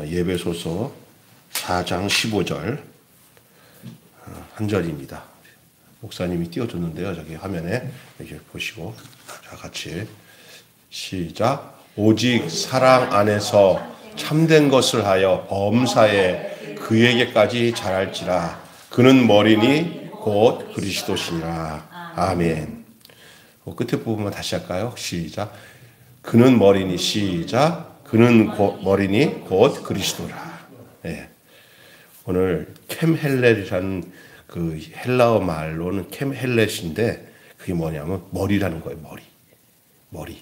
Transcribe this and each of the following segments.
예배소서 4장 15절 한 절입니다. 목사님이 띄워줬는데요. 저기 화면에 이렇게 보시고 자 같이 시작. 오직 사랑 안에서 참된 것을 하여 범사에 그에게까지 자랄지라. 그는 머리니 곧 그리스도시니라. 아멘. 끝에 부분만 다시 할까요? 시작. 그는 머리니 시작. 그는 머리니 곧 그리스도라. 네. 오늘 캠헬렛이라는 그 헬라어 말로는 캠헬렛인데 그게 뭐냐면 머리라는 거예요. 머리.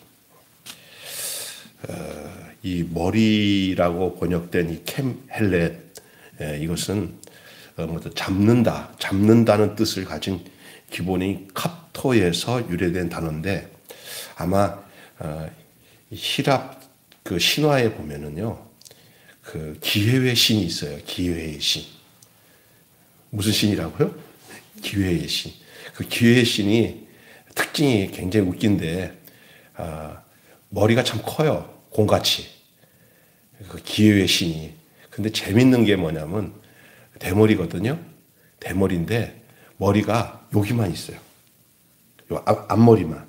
이 머리라고 번역된 이 캠헬렛, 이것은 잡는다는 뜻을 가진 기본이 캅토에서 유래된 단어인데 아마 히랍 그 신화에 보면은요, 그 기회의 신이 있어요. 기회의 신. 무슨 신이라고요? 기회의 신. 그 기회의 신이 특징이 굉장히 웃긴데, 머리가 참 커요. 공같이. 그 기회의 신이. 근데 재밌는 게 뭐냐면, 대머리거든요. 대머리인데, 머리가 여기만 있어요. 요 앞머리만.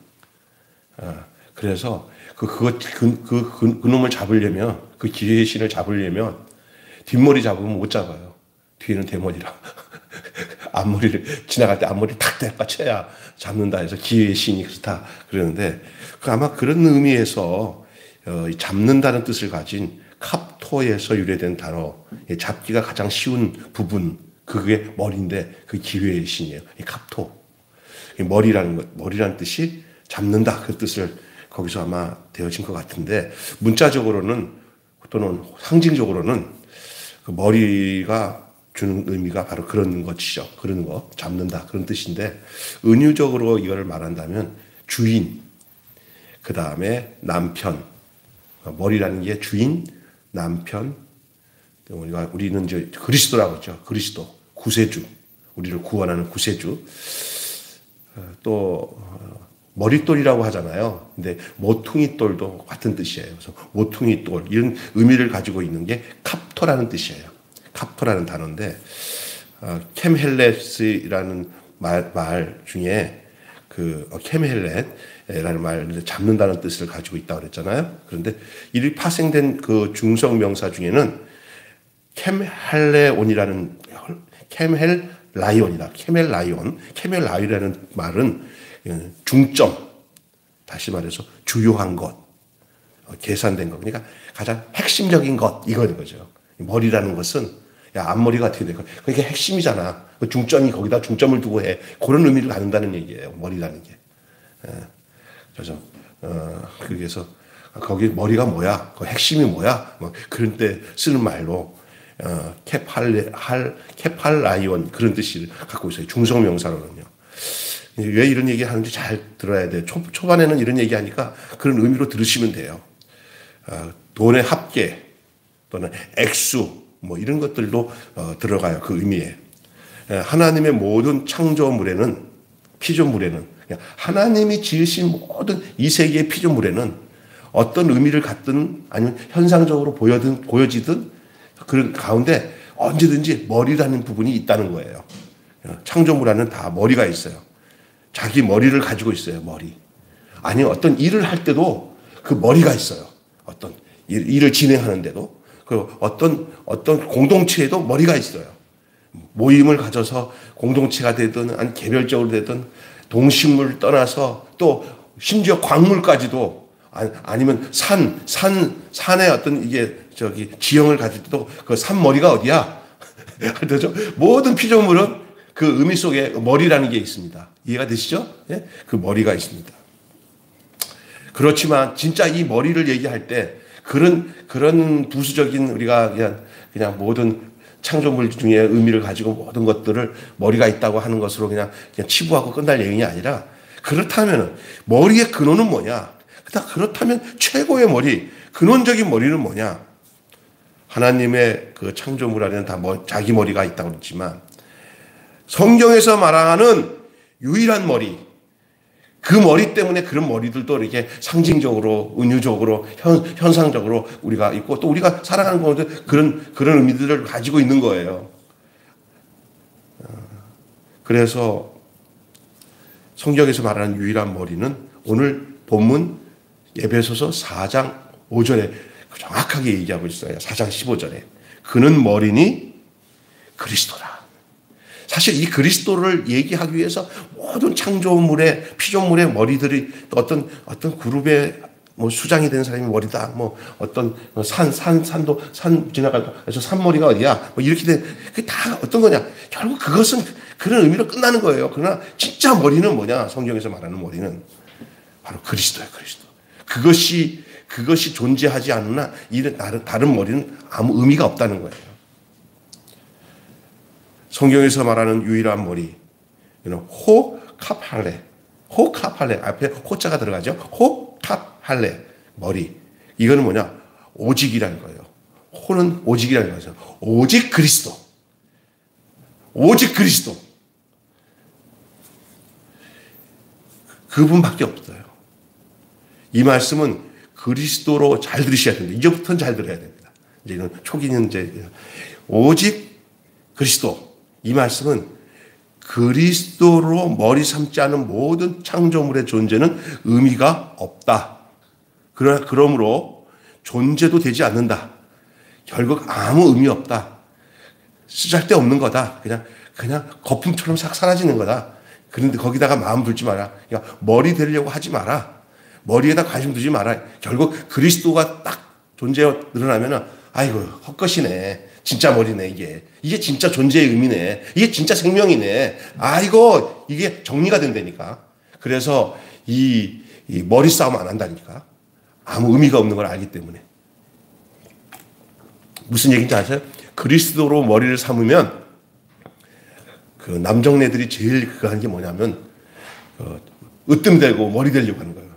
그래서 그놈을 잡으려면, 그 기회의 신을 잡으려면, 뒷머리 잡으면 못 잡아요. 뒤에는 대머리라. 앞머리를, 지나갈 때 앞머리 탁 대빠쳐야 잡는다 해서 기회의 신이 그렇다 그러는데, 아마 그런 의미에서, 잡는다는 뜻을 가진 캅토에서 유래된 단어, 잡기가 가장 쉬운 부분, 그게 머리인데, 그 기회의 신이에요. 이 캅토. 머리라는 뜻이 잡는다, 그 뜻을 거기서 아마 되어진 것 같은데, 문자적으로는 또는 상징적으로는 그 머리가 주는 의미가 바로 그런 것이죠. 그런 거, 잡는다, 그런 뜻인데, 은유적으로 이걸 말한다면 주인, 그 다음에 남편, 머리라는 게 주인, 남편, 우리는 이제 그리스도라고 하죠. 그리스도, 구세주, 우리를 구원하는 구세주, 또 머릿돌이라고 하잖아요. 근데 모퉁이돌도 같은 뜻이에요. 그래서 모퉁이돌, 이런 의미를 가지고 있는 게 캅토라는 뜻이에요. 캅토라는 단어인데, 캠헬렛이라는 말 중에 그 캠헬렛이라는 말, 잡는다는 뜻을 가지고 있다고 그랬잖아요. 그런데 이 파생된 그 중성 명사 중에는 캠헬레온이라는, 캠헬라이온이다. 캠헬라이온이라는 말은 중점, 다시 말해서 주요한 것, 계산된 것, 그러니까 가장 핵심적인 것, 이거인 거죠. 머리라는 것은, 야, 앞머리가 어떻게 될까? 그게 핵심이잖아. 중점이 거기다 중점을 두고 해. 그런 의미를 갖는다는 얘기예요. 머리라는 게. 그래서, 그래서, 거기 머리가 뭐야? 그 핵심이 뭐야? 뭐, 그런 때 쓰는 말로, 케팔라이온, 그런 뜻을 갖고 있어요. 중성명사로는요. 왜 이런 얘기 하는지 잘 들어야 돼요. 초반에는 이런 얘기 하니까 그런 의미로 들으시면 돼요. 돈의 합계 또는 액수 뭐 이런 것들도 들어가요. 그 의미에. 하나님의 모든 창조물에는, 피조물에는, 하나님이 지으신 모든 이 세계의 피조물에는 어떤 의미를 갖든 아니면 현상적으로 보여지든 그런 가운데 언제든지 머리라는 부분이 있다는 거예요. 창조물 안에는 다 머리가 있어요. 자기 머리를 가지고 있어요, 머리. 아니, 어떤 일을 할 때도 그 머리가 있어요. 어떤 일을 진행하는데도. 그리고 어떤 공동체에도 머리가 있어요. 모임을 가져서 공동체가 되든, 아니, 개별적으로 되든, 동식물을 떠나서 또 심지어 광물까지도, 아니면 산에 어떤 지형을 가질 때도 그 산머리가 어디야? 그렇죠? 모든 피조물은 그 의미 속에 머리라는 게 있습니다. 이해가 되시죠? 예? 그 머리가 있습니다. 그렇지만 진짜 이 머리를 얘기할 때 그런 부수적인 우리가 그냥 모든 창조물 중에 의미를 가지고 모든 것들을 머리가 있다고 하는 것으로 그냥 치부하고 끝날 얘기가 아니라, 그렇다면 머리의 근원은 뭐냐? 그렇다면 최고의 머리, 근원적인 머리는 뭐냐? 하나님의 그 창조물 안에는 다 자기 머리가 있다고 그랬지만, 성경에서 말하는 유일한 머리, 그 머리 때문에 그런 머리들도 이렇게 상징적으로, 은유적으로, 현상적으로 우리가 있고, 또 우리가 살아가는 가운데 그런 의미들을 가지고 있는 거예요. 그래서 성경에서 말하는 유일한 머리는 오늘 본문 에베소서 4장 5절에 정확하게 얘기하고 있어요. 4장 15절에. 그는 머리니 그리스도라. 사실 이 그리스도를 얘기하기 위해서 모든 창조물의 피조물의 머리들이 어떤 그룹의 뭐 수장이 된 사람이 머리다. 뭐 어떤 산도 산 지나가서 산머리가 어디야? 뭐 이렇게 된 그게 다 어떤 거냐? 결국 그것은 그런 의미로 끝나는 거예요. 그러나 진짜 머리는 뭐냐? 성경에서 말하는 머리는 바로 그리스도예요. 그리스도. 그것이 존재하지 않으나 다른 머리는 아무 의미가 없다는 거예요. 성경에서 말하는 유일한 머리, 호캅할레. 호캅할레. 앞에 호자가 들어가죠. 호캅할레. 머리. 이거는 뭐냐? 오직이라는 거예요. 호는 오직이라는 거죠. 오직 그리스도. 오직 그리스도. 그분밖에 없어요. 이 말씀은 그리스도로 잘 들으셔야 됩니다. 이제부터는 잘 들어야 됩니다. 이제는 초기는 오직 그리스도. 이 말씀은 그리스도로 머리 삼지 않은 모든 창조물의 존재는 의미가 없다. 그러므로 존재도 되지 않는다. 결국 아무 의미 없다. 쓰잘데없는 거다. 그냥 거품처럼 싹 사라지는 거다. 그런데 거기다가 마음 둘지 마라. 그러니까 머리 되려고 하지 마라. 머리에다 관심 두지 마라. 결국 그리스도가 딱 존재가 늘어나면은 아이고 헛것이네. 진짜 머리네 이게 진짜 존재의 의미네. 이게 진짜 생명이네. 아이고 이게 정리가 된다니까. 그래서 이 머리 싸움 안 한다니까. 아무 의미가 없는 걸 알기 때문에. 무슨 얘기인지 아세요? 그리스도로 머리를 삼으면 그 남정네들이 제일 그거 하는 게 뭐냐면 으뜸되고 머리 되려고 하는 거예요.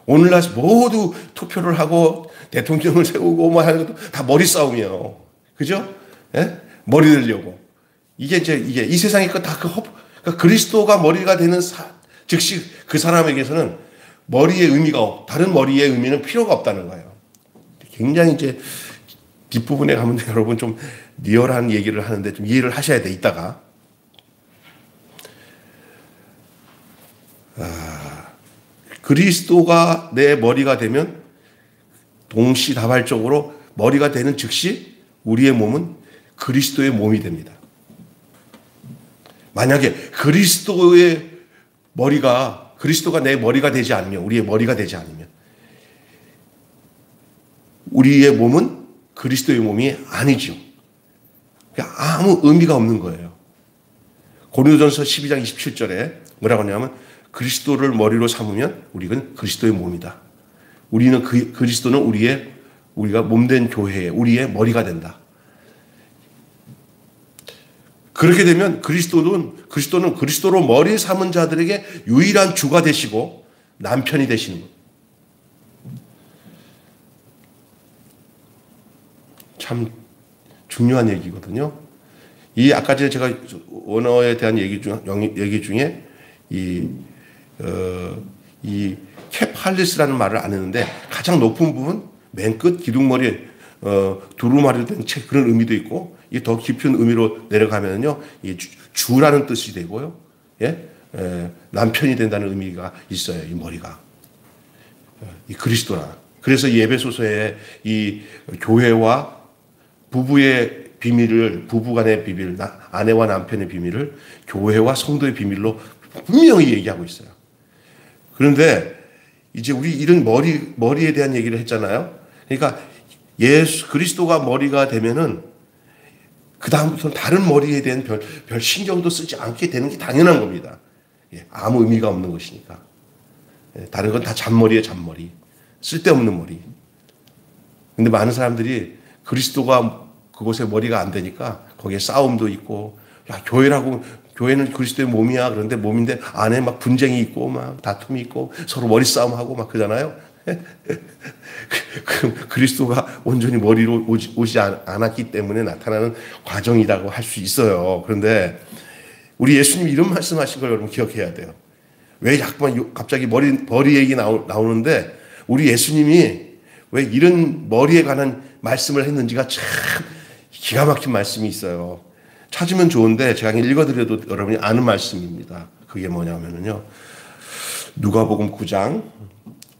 오늘날 모두 투표를 하고 대통령을 세우고 뭐 하는 것도 다 머리 싸움이에요. 그죠? 예? 머리 되려고. 이게 이 세상의 것 다 그러니까 그리스도가 머리가 되는 즉시 그 사람에게서는 머리의 의미가 다른 머리의 의미는 필요가 없다는 거예요. 굉장히 뒷부분에 가면 여러분 좀 리얼한 얘기를 하는데 좀 이해를 하셔야 돼, 이따가. 그리스도가 내 머리가 되면 동시다발적으로 머리가 되는 즉시 우리의 몸은 그리스도의 몸이 됩니다. 만약에 그리스도가 내 머리가 되지 않으면, 우리의 머리가 되지 않으면 우리의 몸은 그리스도의 몸이 아니죠. 그러니까 아무 의미가 없는 거예요. 고린도전서 12장 27절에 뭐라고 하냐면 그리스도를 머리로 삼으면 우리는 그리스도의 몸이다. 그리스도는 우리가 몸된 교회에 우리의 머리가 된다. 그렇게 되면 그리스도는 그리스도로 머리 삼은 자들에게 유일한 주가 되시고 남편이 되시는 것. 참 중요한 얘기거든요. 아까 전에 제가 언어에 대한 얘기 중에 이 캡할리스라는 말을 안 했는데 가장 높은 부분 맨 끝 기둥머리에 두루마리로 된 책 그런 의미도 있고 이 더 깊은 의미로 내려가면요 이 주라는 뜻이 되고요, 남편이 된다는 의미가 있어요. 이 머리가 이 그리스도라. 그래서 이 에베소서에 이 교회와 부부의 비밀을, 부부간의 비밀, 아내와 남편의 비밀을 교회와 성도의 비밀로 분명히 얘기하고 있어요. 그런데 이제 우리 이런 머리에 대한 얘기를 했잖아요. 그러니까 그리스도가 머리가 되면은 그다음부터는 다른 머리에 대한 별 신경도 쓰지 않게 되는 게 당연한 겁니다. 아무 의미가 없는 것이니까. 다른 건 다 잔머리예요, 잔머리. 쓸데없는 머리. 근데 많은 사람들이 그리스도가 그곳에 머리가 안 되니까 거기에 싸움도 있고, 야, 교회는 그리스도의 몸이야. 그런데 몸인데 안에 막 분쟁이 있고 막 다툼이 있고 서로 머리 싸움하고 막 그러잖아요. 그리스도가 온전히 머리로 오지 않았기 때문에 나타나는 과정이라고 할 수 있어요. 그런데 우리 예수님이 이런 말씀하신 걸 여러분 기억해야 돼요. 왜 자꾸만 갑자기 머리 얘기 나오는데 우리 예수님이 왜 이런 머리에 관한 말씀을 했는지가 참 기가 막힌 말씀이 있어요. 찾으면 좋은데 제가 읽어드려도 여러분이 아는 말씀입니다. 그게 뭐냐면요. 누가복음 9장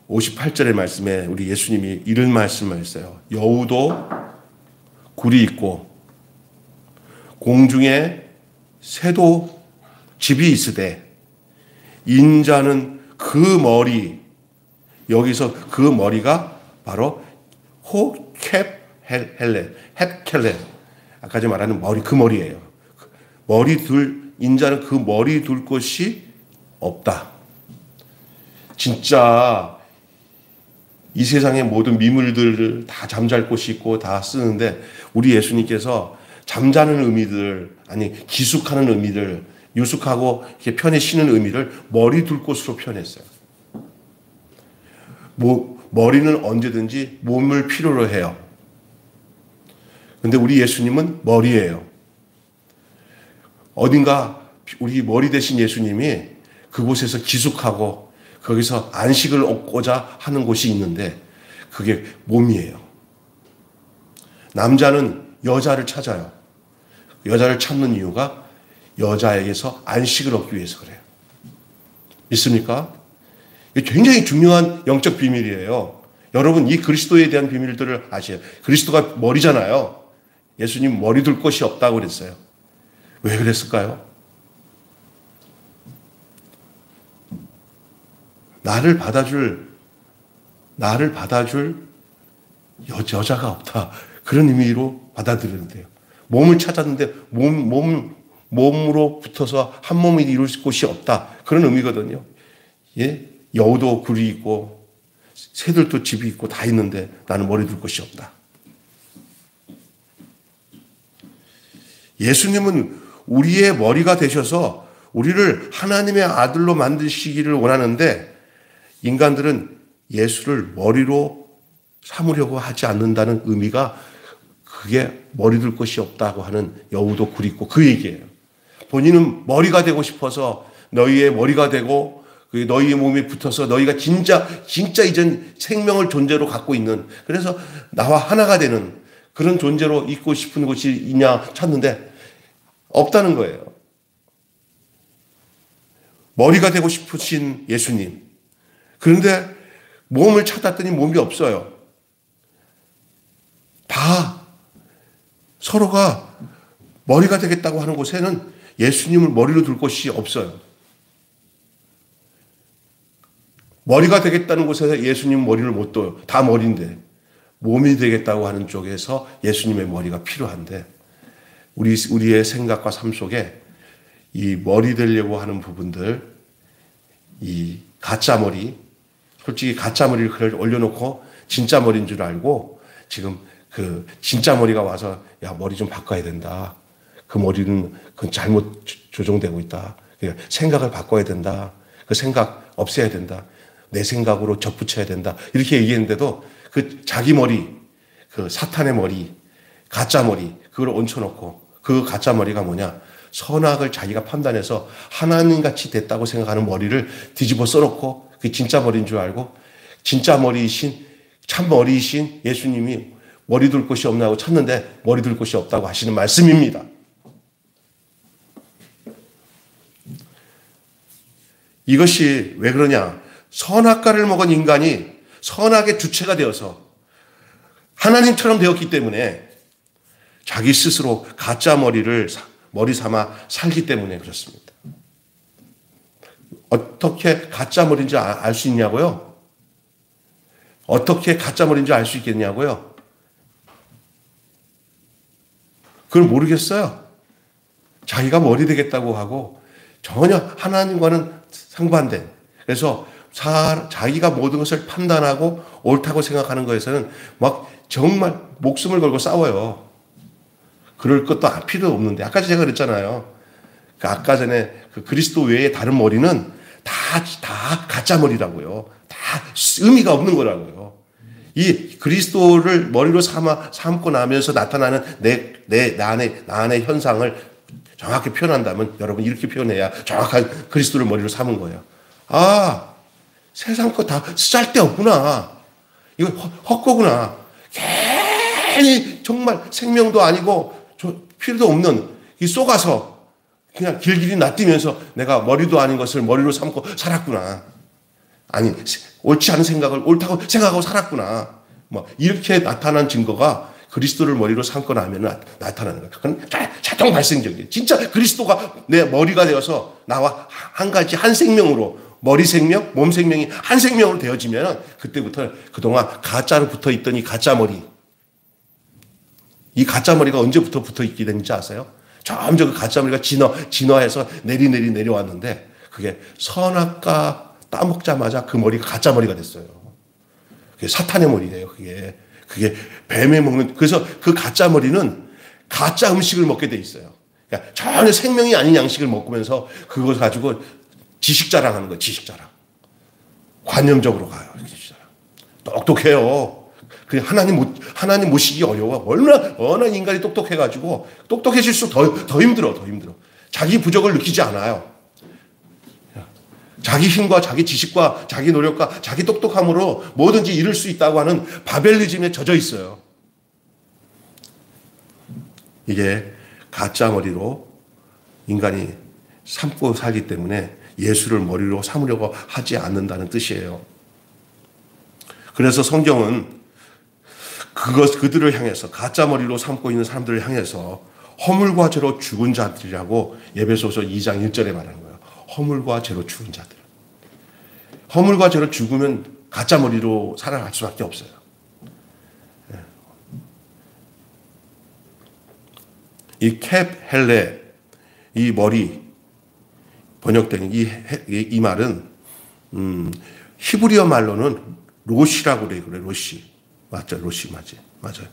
58절의 말씀에 우리 예수님이 이런 말씀을 했어요. 여우도 굴이 있고 공중에 새도 집이 있으되 인자는 그 머리, 여기서 그 머리가 바로 헵켈레, 아까 전에 말하는 머리, 그 머리예요. 인자는 그 머리 둘 곳이 없다. 진짜 이 세상의 모든 미물들을 다 잠잘 곳이 있고 다 쓰는데 우리 예수님께서 잠자는 의미들, 아니 기숙하는 의미들, 유숙하고 이렇게 편히 쉬는 의미를 머리 둘 곳으로 표현했어요. 머리는 언제든지 몸을 필요로 해요. 근데 우리 예수님은 머리예요. 어딘가 우리 머리 대신 예수님이 그곳에서 기숙하고 거기서 안식을 얻고자 하는 곳이 있는데 그게 몸이에요. 남자는 여자를 찾아요. 여자를 찾는 이유가 여자에게서 안식을 얻기 위해서 그래요. 믿습니까? 이게 굉장히 중요한 영적 비밀이에요. 여러분 이 그리스도에 대한 비밀들을 아셔야 해요. 그리스도가 머리잖아요. 예수님 머리 둘 곳이 없다고 그랬어요. 왜 그랬을까요? 나를 받아줄 여자가 없다. 그런 의미로 받아들여야 돼요. 몸을 찾았는데 몸으로 붙어서 한 몸이 이룰 곳이 없다. 그런 의미거든요. 예? 여우도 굴이 있고 새들도 집이 있고 다 있는데 나는 머리 둘 곳이 없다. 예수님은 우리의 머리가 되셔서 우리를 하나님의 아들로 만드시기를 원하는데 인간들은 예수를 머리로 삼으려고 하지 않는다는 의미가 그게 머리 둘 곳이 없다고 하는 여우도 굴이 있고 그 얘기예요. 본인은 머리가 되고 싶어서 너희의 머리가 되고 너희의 몸에 붙어서 너희가 진짜 이전 생명을 존재로 갖고 있는 그래서 나와 하나가 되는 그런 존재로 있고 싶은 곳이 있냐 찾는데 없다는 거예요. 머리가 되고 싶으신 예수님. 그런데 몸을 찾았더니 몸이 없어요. 다 서로가 머리가 되겠다고 하는 곳에는 예수님을 머리로 둘 곳이 없어요. 머리가 되겠다는 곳에서 예수님 머리를 못 둬요. 다 머리인데. 몸이 되겠다고 하는 쪽에서 예수님의 머리가 필요한데 우리의 생각과 삶 속에 이 머리 되려고 하는 부분들, 이 가짜 머리, 솔직히 가짜 머리를 올려놓고 진짜 머리인 줄 알고 지금 그 진짜 머리가 와서 야 머리 좀 바꿔야 된다. 그 머리는 그 잘못 조정되고 있다. 생각을 바꿔야 된다. 그 생각 없애야 된다. 내 생각으로 접붙여야 된다. 이렇게 얘기했는데도 그 자기 머리, 그 사탄의 머리, 가짜 머리 그걸 얹혀놓고 그 가짜 머리가 뭐냐? 선악을 자기가 판단해서 하나님같이 됐다고 생각하는 머리를 뒤집어 써놓고 그게 진짜 머리인 줄 알고 진짜 머리이신 참 머리이신 예수님이 머리 둘 곳이 없나고 찾는데 머리 둘 곳이 없다고 하시는 말씀입니다. 이것이 왜 그러냐? 선악과를 먹은 인간이 선악의 주체가 되어서 하나님처럼 되었기 때문에 자기 스스로 가짜 머리를 머리 삼아 살기 때문에 그렇습니다. 어떻게 가짜 머리인지 알 수 있냐고요? 어떻게 가짜 머리인지 알 수 있겠냐고요? 그걸 모르겠어요. 자기가 머리 되겠다고 하고 전혀 하나님과는 상반된. 그래서 자기가 모든 것을 판단하고 옳다고 생각하는 것에서는 막 정말 목숨을 걸고 싸워요. 그럴 것도 필요 없는데 아까 제가 그랬잖아요. 아까 전에 그 그리스도 외에 다른 머리는 다 가짜 머리라고요. 다 의미가 없는 거라고요. 이 그리스도를 머리로 삼고 나면서 나타나는 나 안의 현상을 정확히 표현한다면 여러분 이렇게 표현해야 정확한 그리스도를 머리로 삼은 거예요. 아, 세상 거 다 쓸데없구나. 이거 헛거구나. 괜히 정말 생명도 아니고 필요도 없는 이 쏘가서 그냥 길길이 낯뛰면서 내가 머리도 아닌 것을 머리로 삼고 살았구나. 아니, 옳지 않은 생각을 옳다고 생각하고 살았구나. 뭐 이렇게 나타난 증거가 그리스도를 머리로 삼고 나면 나타나는 거야. 그건 자동 발생적이에요. 진짜 그리스도가 내 머리가 되어서 나와 한 가지 한 생명으로 머리 생명, 몸 생명이 한 생명으로 되어지면 그때부터 그동안 가짜로 붙어 있던 이 가짜 머리, 이 가짜 머리가 언제부터 붙어 있게 되는지 아세요? 점점 그 가짜 머리가 진화해서 내려왔는데 그게 선악과 따먹자마자 그 머리가 가짜 머리가 됐어요. 그게 사탄의 머리예요. 그게 뱀에 먹는, 그래서 그 가짜 머리는 가짜 음식을 먹게 돼 있어요. 그러니까 전혀 생명이 아닌 양식을 먹으면서 그걸 가지고 지식 자랑하는 거예요. 지식 자랑. 관념적으로 가요. 똑똑해요. 하나님 모시기 어려워. 얼마나 인간이 똑똑해가지고 똑똑해질수록 더 힘들어. 자기 부족을 느끼지 않아요. 자기 힘과 자기 지식과 자기 노력과 자기 똑똑함으로 뭐든지 이룰 수 있다고 하는 바벨리즘에 젖어 있어요. 이게 가짜 머리로 인간이 삼고 살기 때문에 예수를 머리로 삼으려고 하지 않는다는 뜻이에요. 그래서 성경은 그들을 향해서 가짜 머리로 삼고 있는 사람들을 향해서 허물과 죄로 죽은 자들이라고 에베소서 2장 1절에 말하는 거예요. 허물과 죄로 죽은 자들. 허물과 죄로 죽으면 가짜 머리로 살아갈 수밖에 없어요. 이 캡 헬레, 이 머리 번역된 이 말은 히브리어 말로는 로시라고 그래요. 로시. 맞죠? 로시 맞아요.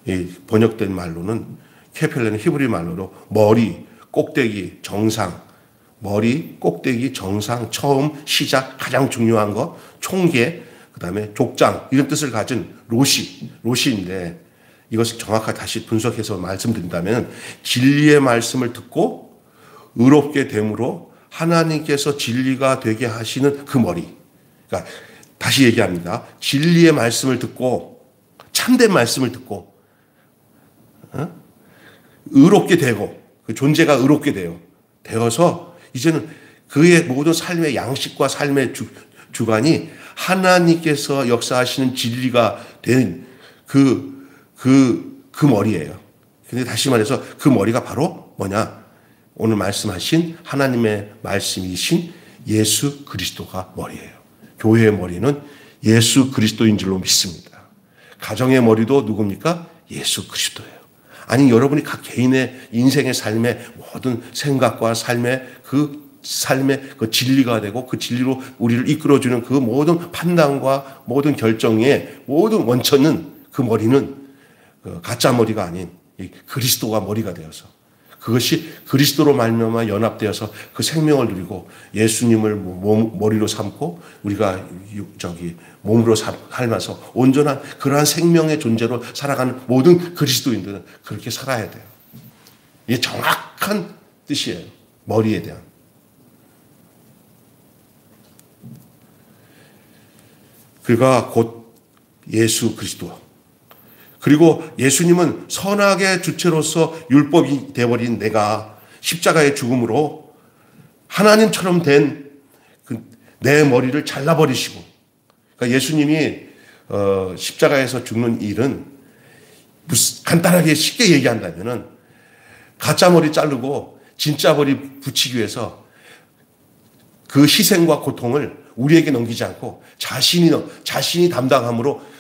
이 번역된 말로는 캡 헬레는 히브리 말로 머리, 꼭대기, 정상, 머리, 꼭대기, 정상, 처음, 시작, 가장 중요한 거, 총계, 그 다음에 족장, 이런 뜻을 가진 로시인데 이것을 정확하게 다시 분석해서 말씀드린다면 진리의 말씀을 듣고 의롭게 됨으로 하나님께서 진리가 되게 하시는 그 머리. 그러니까 다시 얘기합니다. 진리의 말씀을 듣고 참된 말씀을 듣고 의롭게 되고 그 존재가 의롭게 되어서 이제는 그의 모든 삶의 양식과 삶의 주관이 하나님께서 역사하시는 진리가 된 그 머리예요. 근데 다시 말해서 그 머리가 바로 뭐냐? 오늘 말씀하신 하나님의 말씀이신 예수 그리스도가 머리예요. 교회의 머리는 예수 그리스도인 줄로 믿습니다. 가정의 머리도 누굽니까? 예수 그리스도예요. 아니 여러분이 각 개인의 인생의 삶의 모든 생각과 삶의 그 진리가 되고 그 진리로 우리를 이끌어주는 그 모든 판단과 모든 결정의 모든 원천은 그 머리는 그 가짜 머리가 아닌 이 그리스도가 머리가 되어서 그것이 그리스도로 말미암아 연합되어서 그 생명을 누리고 예수님을 머리로 삼고 우리가 몸으로 삶아서 온전한 그러한 생명의 존재로 살아가는 모든 그리스도인들은 그렇게 살아야 돼요. 이게 정확한 뜻이에요. 머리에 대한. 그가 곧 예수 그리스도. 그리고 예수님은 선악의 주체로서 율법이 되어버린 내가 십자가의 죽음으로 하나님처럼 된 내 머리를 잘라버리시고, 그러니까 예수님이 십자가에서 죽는 일은 간단하게 쉽게 얘기한다면은 가짜 머리 자르고 진짜 머리 붙이기 위해서 그 희생과 고통을 우리에게 넘기지 않고 자신이 담당함으로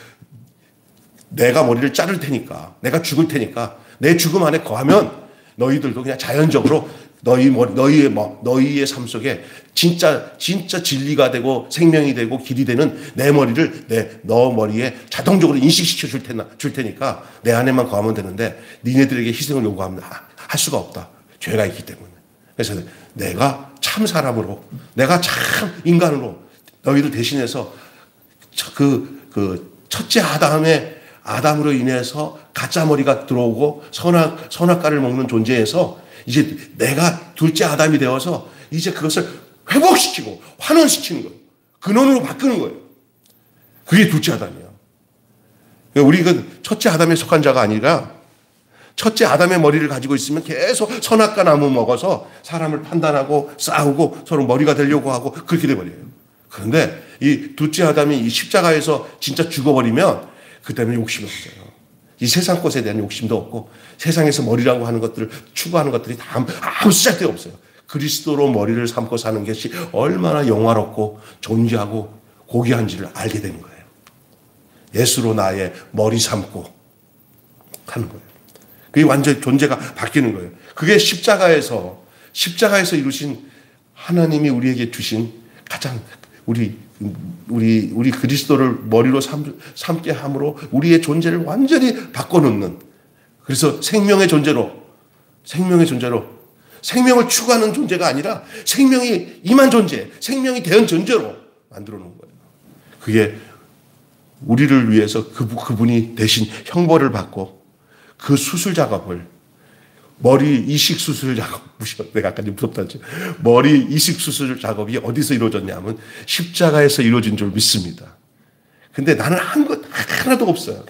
내가 머리를 자를 테니까, 내가 죽을 테니까, 내 죽음 안에 거하면 너희들도 그냥 자연적으로 너희의 삶 속에 진짜 진리가 되고 생명이 되고 길이 되는 내 머리를 너 머리에 자동적으로 인식시켜 줄 테니까 내 안에만 거하면 되는데 니네들에게 희생을 요구하면 할 수가 없다. 죄가 있기 때문에. 그래서 내가 참 사람으로, 내가 참 인간으로 너희들 대신해서 그 첫째 아담으로 인해서 가짜 머리가 들어오고 선악과를 먹는 존재에서 이제 내가 둘째 아담이 되어서 이제 그것을 회복시키고 환원시키는 거예요. 근원으로 바꾸는 거예요. 그게 둘째 아담이에요. 우리가 첫째 아담에 속한 자가 아니라 첫째 아담의 머리를 가지고 있으면 계속 선악과 나무 먹어서 사람을 판단하고 싸우고 서로 머리가 되려고 하고 그렇게 돼버려요. 그런데 이 둘째 아담이 이 십자가에서 진짜 죽어버리면 그 때문에 욕심이 없어요. 이 세상 것에 대한 욕심도 없고 세상에서 머리라고 하는 것들을 추구하는 것들이 다 아무 시작도 없어요. 그리스도로 머리를 삼고 사는 것이 얼마나 영화롭고 존귀하고 고귀한지를 알게 되는 거예요. 예수로 나의 머리 삼고 하는 거예요. 그게 완전히 존재가 바뀌는 거예요. 그게 십자가에서 이루신 하나님이 우리에게 주신 가장 우리 그리스도를 머리로 삼게 함으로 우리의 존재를 완전히 바꿔놓는, 그래서 생명의 존재로 생명을 추구하는 존재가 아니라 생명이 임한 존재, 생명이 된 존재로 만들어 놓은 거예요. 그게 우리를 위해서 그분이 대신 형벌을 받고 그 수술 작업을, 머리 이식 수술 작업, 내가 아까 무섭다 했죠. 머리 이식 수술 작업이 어디서 이루어졌냐면 십자가에서 이루어진 줄 믿습니다. 근데 나는 한 것 하나도 없어요.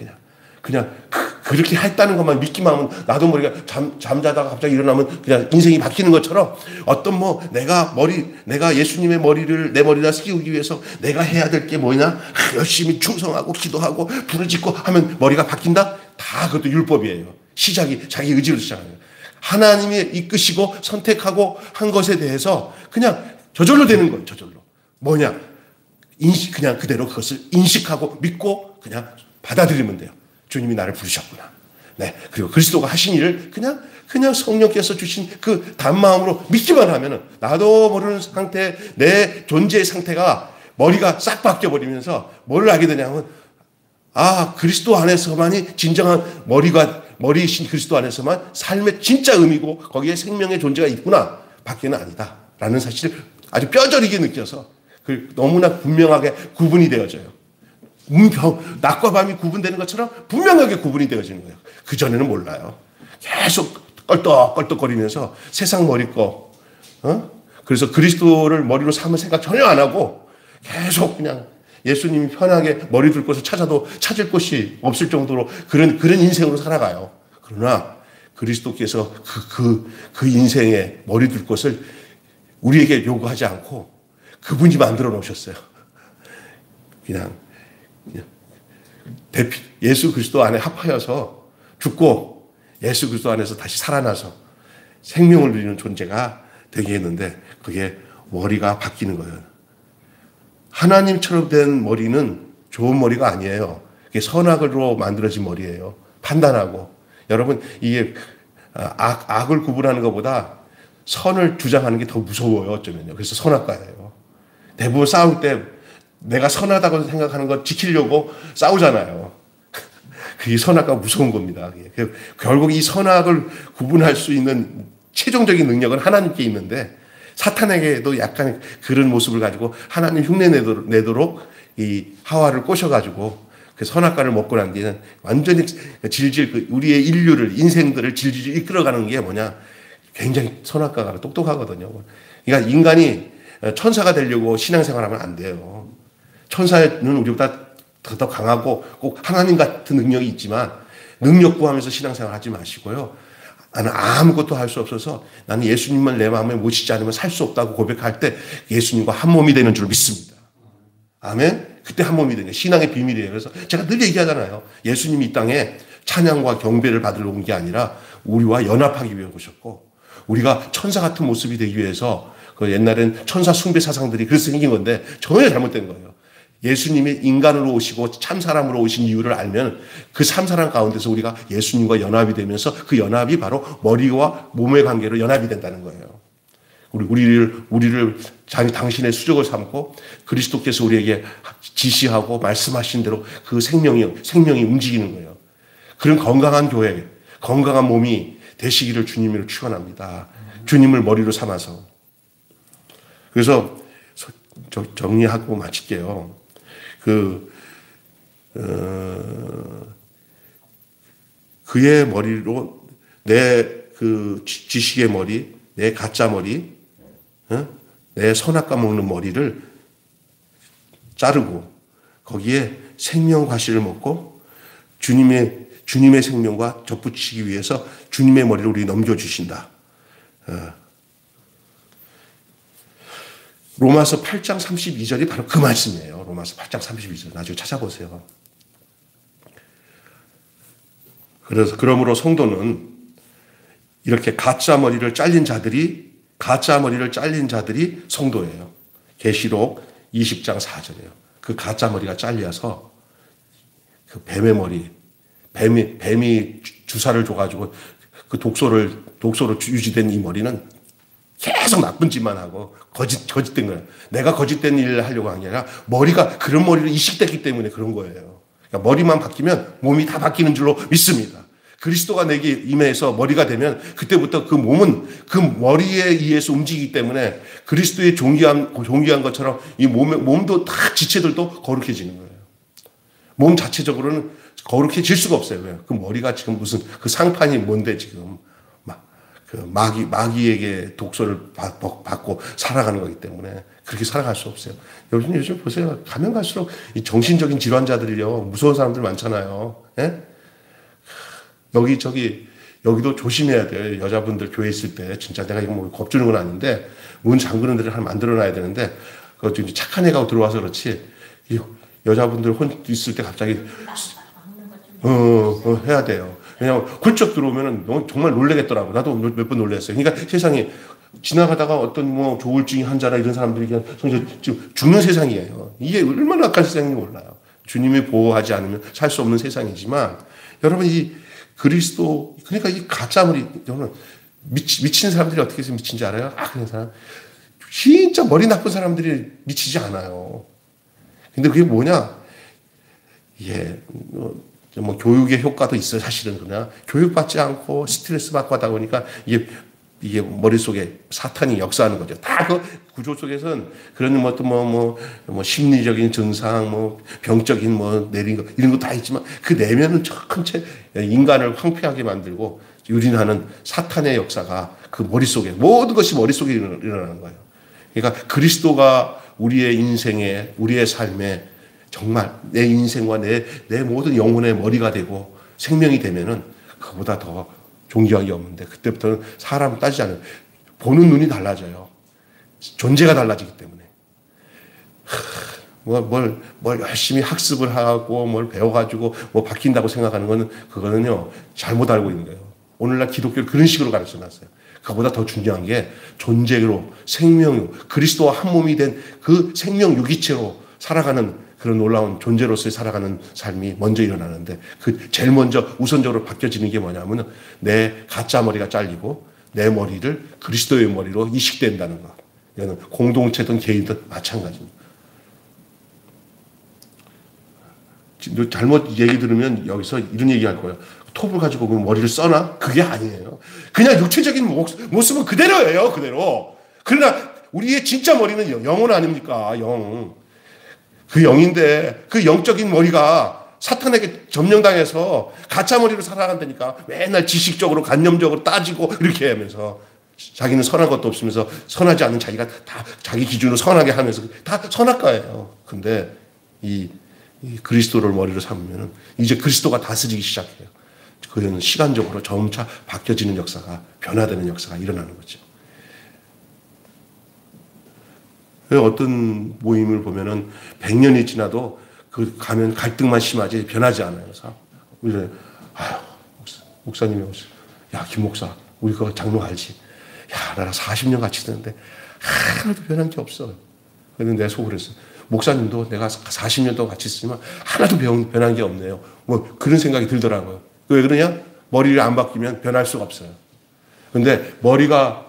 그냥 그렇게 했다는 것만 믿기만 하면, 나도 모르게 잠자다가 갑자기 일어나면 그냥 인생이 바뀌는 것처럼 어떤 내가 예수님의 머리를 내 머리나 쓰기 위해서 내가 해야 될 게 뭐냐? 열심히 충성하고 기도하고 부르짖고 하면 머리가 바뀐다? 다 그것도 율법이에요. 시작이 자기 의지로 시작하는 거예요. 하나님이 이끄시고 선택하고 한 것에 대해서 그냥 저절로 되는 거예요. 저절로. 뭐냐? 그냥 그대로 그것을 인식하고 믿고 그냥 받아들이면 돼요. 주님이 나를 부르셨구나. 네. 그리고 그리스도가 하신 일을 그냥 성령께서 주신 그 단마음으로 믿기만 하면은, 나도 모르는 상태, 내 존재의 상태가 머리가 싹 바뀌어버리면서 뭘 알게 되냐면, 그리스도 안에서만이 진정한 머리이신 그리스도 안에서만 삶의 진짜 의미고 거기에 생명의 존재가 있구나. 밖에는 아니다. 라는 사실을 아주 뼈저리게 느껴서 너무나 분명하게 구분이 되어져요. 낮과 밤이 구분되는 것처럼 분명하게 구분이 되어지는 거예요. 그전에는 몰라요. 계속 껄떡껄떡거리면서 세상 머리 그래서 그리스도를 머리로 삼을 생각 전혀 안 하고 계속 그냥 예수님이 편하게 머리 둘 곳을 찾아도 찾을 곳이 없을 정도로 그런 인생으로 살아가요. 그러나 그리스도께서 그 인생의 머리 둘 곳을 우리에게 요구하지 않고 그분이 만들어 놓으셨어요. 그냥 예수 그리스도 안에 합하여서 죽고 예수 그리스도 안에서 다시 살아나서 생명을 누리는 존재가 되게 했는데, 그게 머리가 바뀌는 거예요. 하나님처럼 된 머리는 좋은 머리가 아니에요. 그게 선악으로 만들어진 머리예요. 판단하고. 여러분, 이게 악을 구분하는 것보다 선을 주장하는 게 더 무서워요. 어쩌면요. 그래서 선악과예요. 대부분 싸울 때 내가 선하다고 생각하는 거 지키려고 싸우잖아요. 그게 선악과 무서운 겁니다. 결국 이 선악을 구분할 수 있는 최종적인 능력은 하나님께 있는데, 사탄에게도 약간 그런 모습을 가지고 하나님 흉내 내도록 이 하와를 꼬셔가지고 그 선악과를 먹고 난 뒤에는 완전히 질질 우리의 인생들을 질질 이끌어가는 게 뭐냐? 굉장히 선악과가 똑똑하거든요. 그러니까 인간이 천사가 되려고 신앙생활하면 안 돼요. 천사는 우리보다 더 강하고 꼭 하나님 같은 능력이 있지만 능력 구하면서 신앙생활 하지 마시고요. 나는 아무것도 할 수 없어서 나는 예수님만 내 마음에 모시지 않으면 살 수 없다고 고백할 때 예수님과 한 몸이 되는 줄 믿습니다. 아멘? 그때 한 몸이 되는 게 신앙의 비밀이에요. 그래서 제가 늘 얘기하잖아요. 예수님이 이 땅에 찬양과 경배를 받으러 온 게 아니라 우리와 연합하기 위해 오셨고, 우리가 천사 같은 모습이 되기 위해서, 그 옛날엔 천사 숭배 사상들이 그래서 생긴 건데 전혀 잘못된 거예요. 예수님이 인간으로 오시고 참사람으로 오신 이유를 알면 그 참사람 가운데서 우리가 예수님과 연합이 되면서 그 연합이 바로 머리와 몸의 관계로 연합이 된다는 거예요. 우리를 당신의 수족을 삼고 그리스도께서 우리에게 지시하고 말씀하신 대로 그 생명이 움직이는 거예요. 그런 건강한 교회, 건강한 몸이 되시기를 주님으로 축원합니다. 주님을 머리로 삼아서. 그래서 정리하고 마칠게요. 그의 머리로 내 지식의 머리, 내 가짜 머리, 내 선악과 먹는 머리를 자르고 거기에 생명 과실을 먹고 주님의 생명과 접붙이기 위해서 주님의 머리를 우리 넘겨주신다. 로마서 8장 32절이 바로 그 말씀이에요. 로마서 8장 32절. 나중에 찾아보세요. 그러므로 성도는 이렇게 가짜 머리를 잘린 자들이 성도예요. 계시록 20장 4절이에요. 그 가짜 머리가 잘려서 그 뱀의 머리, 뱀이 주사를 줘가지고 그 독소로 유지된 이 머리는 계속 나쁜 짓만 하고 거짓된 거예요. 내가 거짓된 일을 하려고 한 게 아니라 머리가 그런 머리로 이식됐기 때문에 그런 거예요. 그러니까 머리만 바뀌면 몸이 다 바뀌는 줄로 믿습니다. 그리스도가 내게 임해서 머리가 되면 그때부터 그 몸은 그 머리에 의해서 움직이기 때문에 그리스도의 존귀한 것처럼 이 몸도 다 지체들도 거룩해지는 거예요. 몸 자체적으로는 거룩해질 수가 없어요. 왜요? 그 머리가 지금 무슨 그 상판이 뭔데 지금 마귀에게 독소를 받고 살아가는 거기 때문에 그렇게 살아갈 수 없어요. 요즘 보세요. 가면 갈수록 이 정신적인 질환자들이요. 무서운 사람들 많잖아요. 예? 여기도 조심해야 돼요. 여자분들 교회 있을 때 진짜 내가 이거 뭐 겁주는 건 아닌데 문 잠그는 데를 하나 만들어놔야 되는데 그것도 이제 착한 애가 들어와서 그렇지 여자분들 있을 때 갑자기 해야 돼요. 왜냐하면 훌쩍 들어오면은 정말 놀라겠더라고. 나도 몇 번 놀랐어요. 그러니까 세상에 지나가다가 어떤 뭐 조울증 환자나 이런 사람들이 그냥 지금 죽는 세상이에요. 이게 얼마나 악한 세상인지 몰라요. 주님이 보호하지 않으면 살 수 없는 세상이지만 여러분 이 그리스도 그러니까 이 가짜머리 여러분 미친 사람들이 어떻게 해서 미친지 알아요? 그런 사람 진짜 머리 나쁜 사람들이 미치지 않아요. 근데 그게 뭐냐? 뭐 교육의 효과도 있어요. 사실은 그냥 교육받지 않고 스트레스 받고 하다 보니까 이게 머릿속에 사탄이 역사하는 거죠. 다 그 구조 속에서는 그런 것도 뭐 심리적인 증상, 뭐 병적인 뭐 내린 거 이런 거 다 있지만 그 내면은 전체 인간을 황폐하게 만들고 유린하는 사탄의 역사가 그 머릿속에 모든 것이 머릿속에 일어나는 거예요. 그러니까 그리스도가 우리의 인생에 우리의 삶에 정말 내 인생과 내 모든 영혼의 머리가 되고 생명이 되면은 그보다 더 존귀한 게 없는데 그때부터는 사람 따지지 않아요. 보는 눈이 달라져요. 존재가 달라지기 때문에. 뭘 열심히 학습을 하고 뭘 배워가지고 뭐 바뀐다고 생각하는 거는 그거는요 잘못 알고 있는 거예요. 오늘날 기독교를 그런 식으로 가르쳐 놨어요. 그보다 더 중요한 게 존재로 생명으로 그리스도와 한 몸이 된 그 생명 유기체로 살아가는 그런 놀라운 존재로서의 살아가는 삶이 먼저 일어나는데 그 제일 먼저 우선적으로 바뀌어지는 게 뭐냐면 내 가짜 머리가 잘리고 내 머리를 그리스도의 머리로 이식된다는 것. 이거는 공동체든 개인든 마찬가지입니다. 잘못 얘기 들으면 여기서 이런 얘기 할 거예요. 톱을 가지고 머리를 써나? 그게 아니에요. 그냥 육체적인 모습은 그대로예요. 그대로. 그러나 우리의 진짜 머리는 영혼 아닙니까? 영. 그 영인데 그 영적인 머리가 사탄에게 점령당해서 가짜 머리로 살아간다니까. 맨날 지식적으로 관념적으로 따지고 이렇게 하면서 자기는 선한 것도 없으면서 선하지 않은 자기가 다 자기 기준으로 선하게 하면서 다 선악과예요. 근데 이 그리스도를 머리로 삼으면 이제 그리스도가 다스리기 시작해요. 그는 시간적으로 점차 바뀌어지는 역사가 변화되는 역사가 일어나는 거죠. 어떤 모임을 보면은 100년이 지나도 그 가면 갈등만 심하지 변하지 않아요. 그래서 목사님이 오세요. 야, 김 목사, 우리 그 장로 알지? 야, 나랑 40년 같이 있는데 하나도 변한 게 없어. 그런데 내가 속으로 했어. 목사님도 내가 40년 동안 같이 있으면 하나도 변한 게 없네요. 뭐 그런 생각이 들더라고요. 왜 그러냐? 머리를 안 바뀌면 변할 수가 없어요. 근데 머리가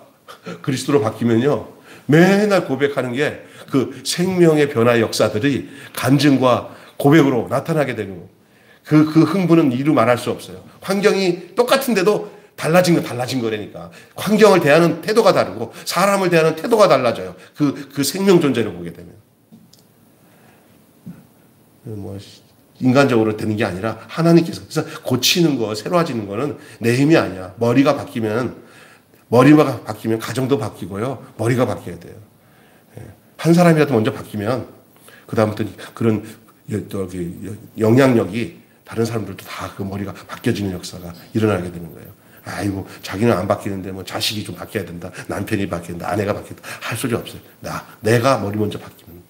그리스도로 바뀌면요. 맨날 고백하는 게 그 생명의 변화 역사들이 간증과 고백으로 나타나게 되는 거. 그 흥분은 이루 말할 수 없어요. 환경이 똑같은데도 달라진 거라니까. 환경을 대하는 태도가 다르고 사람을 대하는 태도가 달라져요. 그 생명 존재를 보게 되면. 뭐 인간적으로 되는 게 아니라 하나님께서 그래서 고치는 거, 새로워지는 거는 내 힘이 아니야. 머리가 바뀌면 가정도 바뀌고요. 머리가 바뀌어야 돼요. 한 사람이라도 먼저 바뀌면 그다음부터 그런 영향력이 다른 사람들도 다 그 머리가 바뀌어지는 역사가 일어나게 되는 거예요. 아이고, 자기는 안 바뀌는데 뭐 자식이 좀 바뀌어야 된다. 남편이 바뀌어야 된다. 아내가 바뀌어야 된다. 할 소리 없어요. 내가 머리 먼저 바뀌면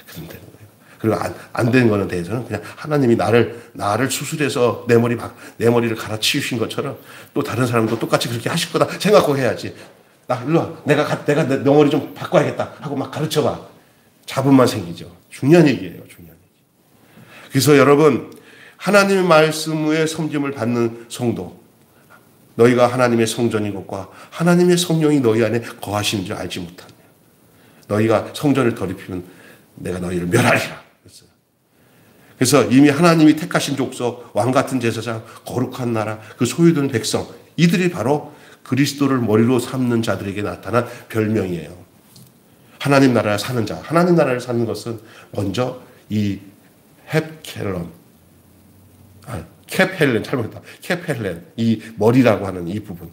그럼 되는 거예요. 그리고 안 되는 거는 대해서는 그냥 하나님이 나를 수술해서 내 머리를 갈아치우신 것처럼 또 다른 사람도 똑같이 그렇게 하실 거다 생각하고 해야지. 일로 와. 내가 내 머리 좀 바꿔야겠다 하고 막 가르쳐봐. 잡음만 생기죠. 중요한 얘기예요. 중요한 얘기. 그래서 여러분, 하나님의 말씀의 섬김을 받는 성도, 너희가 하나님의 성전인 것과 하나님의 성령이 너희 안에 거하시는 줄 알지 못하냐. 너희가 성전을 더럽히면 내가 너희를 멸하리라. 그래서 이미 하나님이 택하신 족속, 왕 같은 제사장, 거룩한 나라, 그 소유된 백성, 이들이 바로 그리스도를 머리로 삼는 자들에게 나타난 별명이에요. 하나님 나라를 사는 자. 하나님 나라를 사는 것은 먼저 이 캡헬렌, 이 머리라고 하는 이 부분.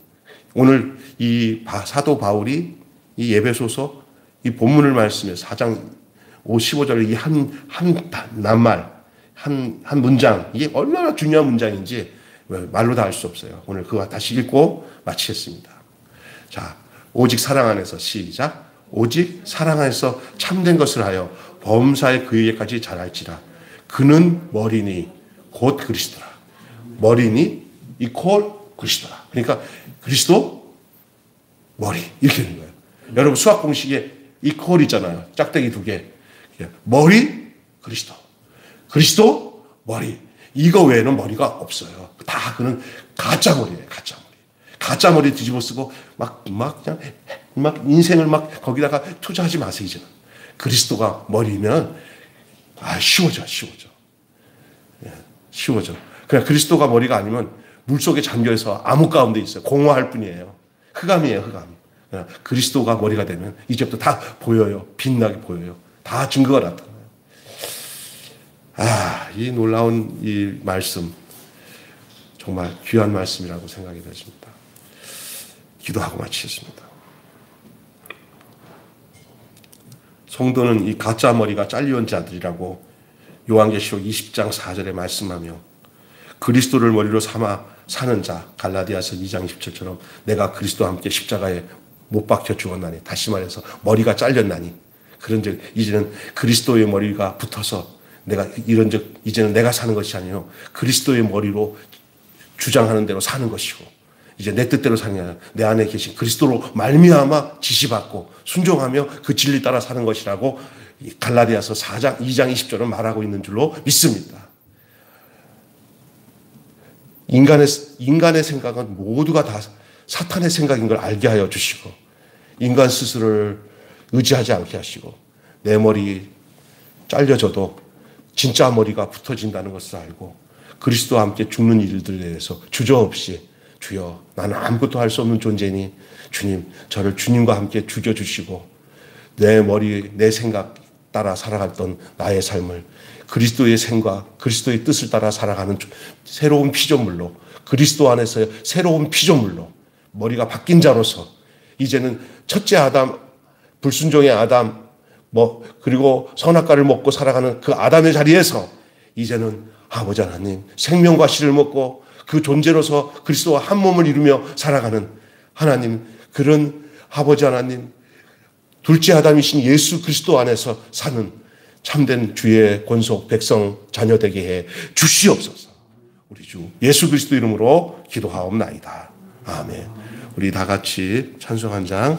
오늘 이 사도 바울이 이 에베소서 이 본문을 말씀해서 4장 15절의 이 한 낱말, 한 문장, 이게 얼마나 중요한 문장인지 말로 다 알 수 없어요. 오늘 그거 다시 읽고 마치겠습니다. 자, 오직 사랑 안에서 시작. 오직 사랑 안에서 참된 것을 하여 범사에 그에게까지 자랄지라. 그는 머리니 곧 그리스도라. 머리니 이퀄 그리스도라. 그러니까 그리스도 머리 이렇게 되는 거예요. 여러분 수학 공식에 이퀄 있잖아요. 짝대기 2개. 머리 그리스도. 그리스도 머리. 이거 외에는 머리가 없어요. 다 그는 가짜 머리예요. 가짜 머리. 가짜 머리 뒤집어 쓰고 그냥 인생을 거기다가 투자하지 마세요. 이제는 그리스도가 머리면 쉬워져. 쉬워져. 그냥 그리스도가 머리가 아니면 물속에 잠겨서 암흑 가운데 있어요. 공허할 뿐이에요. 흑암이에요. 흑암. 그리스도가 머리가 되면 이제부터 다 보여요. 빛나게 보여요. 다 증거가 나타나요. 이 놀라운 이 말씀 정말 귀한 말씀이라고 생각이 되십니다. 기도하고 마치겠습니다. 성도는 이 가짜 머리가 잘려온 자들이라고 요한계시록 20장 4절에 말씀하며 그리스도를 머리로 삼아 사는 자, 갈라디아서 2장 17처럼 내가 그리스도와 함께 십자가에 못 박혀 죽었나니, 다시 말해서 머리가 잘렸나니, 그런즉 이제는 그리스도의 머리가 붙어서 이런즉 이제는 내가 사는 것이 아니요 그리스도의 머리로 주장하는 대로 사는 것이고, 이제 내 뜻대로 사는 게 아니라 내 안에 계신 그리스도로 말미암아 지시받고 순종하며 그 진리 따라 사는 것이라고 갈라디아서 2장 20절은 말하고 있는 줄로 믿습니다. 인간의 생각은 모두가 다 사탄의 생각인 걸 알게 하여 주시고, 인간 스스로를 의지하지 않게 하시고, 내 머리 잘려져도 진짜 머리가 붙어진다는 것을 알고 그리스도와 함께 죽는 일들에 대해서 주저없이 주여 나는 아무것도 할 수 없는 존재니 주님 저를 주님과 함께 죽여주시고 내 머리 내 생각 따라 살아갔던 나의 삶을 그리스도의 생각 그리스도의 뜻을 따라 살아가는 새로운 피조물로, 그리스도 안에서 새로운 피조물로 머리가 바뀐 자로서 이제는 첫째 아담, 불순종의 아담, 그리고 선악과를 먹고 살아가는 그 아담의 자리에서 이제는 아버지 하나님 생명과 씨를 먹고 그 존재로서 그리스도와 한 몸을 이루며 살아가는 하나님, 그런 아버지 하나님 둘째 아담이신 예수 그리스도 안에서 사는 참된 주의 권속 백성 자녀 되게 해 주시옵소서. 우리 주 예수 그리스도 이름으로 기도하옵나이다. 아멘. 우리 다 같이 찬송 한 장